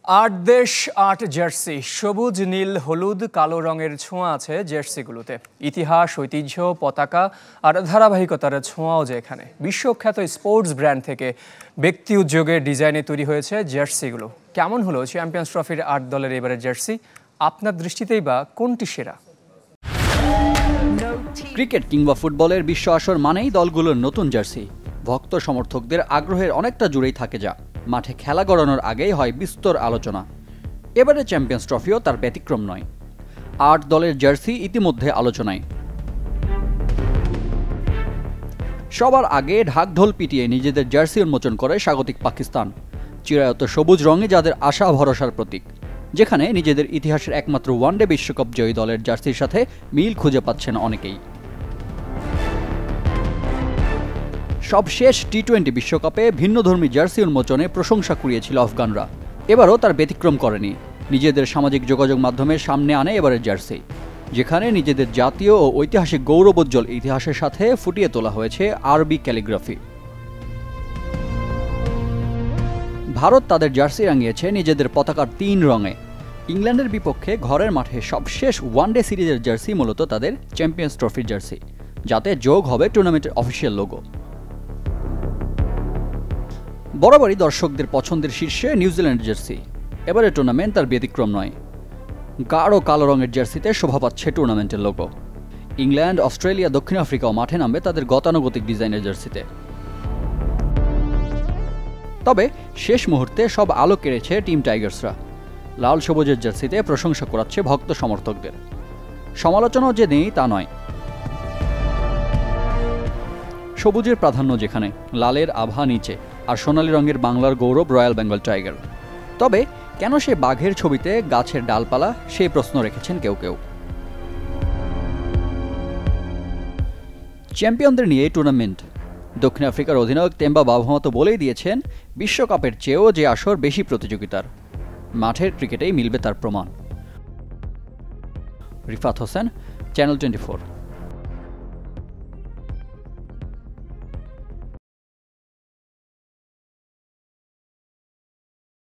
আট দেশ আট জার্সি, সবুজ নীল হলুদ কালো রঙের ছোঁয়া আছে জার্সিগুলোতে। ইতিহাস, ঐতিহ্য, পতাকা আর ধারাবাহিকতার ছোঁয়াও যে এখানে। বিশ্বখ্যাত স্পোর্টস ব্র্যান্ড থেকে ব্যক্তি উদ্যোগের ডিজাইনে তৈরি হয়েছে জার্সিগুলো। কেমন হলো চ্যাম্পিয়ন্স ট্রফির ৮ দলের এবারের জার্সি? আপনার দৃষ্টিতেই বা কোনটি সেরা? ক্রিকেট কিংবা ফুটবলের বিশ্ব আসর মানেই দলগুলোর নতুন জার্সি। ভক্ত সমর্থকদের আগ্রহের অনেকটা জুড়েই থাকে যা মাঠে খেলা গড়ানোর আগেই হয় বিস্তর আলোচনা। এবারে চ্যাম্পিয়ন্স ট্রফিও তার ব্যতিক্রম নয়। ৮ দলের জার্সি ইতিমধ্যে আলোচনায়। সবার আগে ঢাকঢোল পিটিয়ে নিজেদের জার্সি উন্মোচন করে স্বাগতিক পাকিস্তান। চিরায়ত সবুজ রঙে যাদের আশা ভরসার প্রতীক, যেখানে নিজেদের ইতিহাসের একমাত্র ওয়ানডে বিশ্বকাপ জয়ী দলের জার্সির সাথে মিল খুঁজে পাচ্ছেন অনেকেই। সবশেষ টি-20 বিশ্বকাপে ভিন্নধর্মী জার্সি উন্মোচনে প্রশংসা কুড়িয়েছিল আফগানরা। এবারও তার ব্যতিক্রম করেনি। নিজেদের সামাজিক যোগাযোগ মাধ্যমের সামনে আনে এবারের জার্সি, যেখানে নিজেদের জাতীয় ও ঐতিহাসিক গৌরবোজ্জ্বল ইতিহাসের সাথে ফুটিয়ে তোলা হয়েছে আরবি ক্যালিগ্রাফি। ভারত তাদের জার্সি রাঙিয়েছে নিজেদের পতাকার ৩ রঙে। ইংল্যান্ডের বিপক্ষে ঘরের মাঠে সবশেষ ওয়ানডে সিরিজের জার্সি মূলত তাদের চ্যাম্পিয়ন্স ট্রফির জার্সি, যাতে যোগ হবে টুর্নামেন্টের অফিসিয়াল লোগো। বরাবরই দর্শকদের পছন্দের শীর্ষে নিউজিল্যান্ড জার্সি। এবারে টুর্নামেন্ট তার ব্যতিক্রম নয়। গাঢ় কালো রঙের জার্সিতে শোভা পাচ্ছে টুর্নামেন্টের লোগো। ইংল্যান্ড, অস্ট্রেলিয়া, দক্ষিণ আফ্রিকাও মাঠে নামবে তাদের গতানুগতিক ডিজাইনের জার্সিতে। তবে শেষ মুহূর্তে সব আলো কেড়েছে টিম টাইগার্সরা। লাল সবুজের জার্সিতে প্রশংসা করাচ্ছে ভক্ত সমর্থকদের। সমালোচনাও যে নেই তা নয়। সবুজের প্রাধান্য যেখানে, লালের আভা নিচে, আর সোনালী রঙের বাংলার গৌরব রয়্যাল বেঙ্গল টাইগার। তবে কেন সে বাঘের ছবিতে গাছের ডালপালা, সেই প্রশ্ন রেখেছেন কেউ কেউ। চ্যাম্পিয়নদের নিয়ে টুর্নামেন্ট। দক্ষিণ আফ্রিকার অধিনায়ক তেম্বা বাভামা তো বলেই দিয়েছেন, বিশ্বকাপের চেয়েও যে আসর বেশি প্রতিযোগিতার। মাঠের ক্রিকেটেই মিলবে তার প্রমাণ। রিফাত হোসেন, চ্যানেল 24।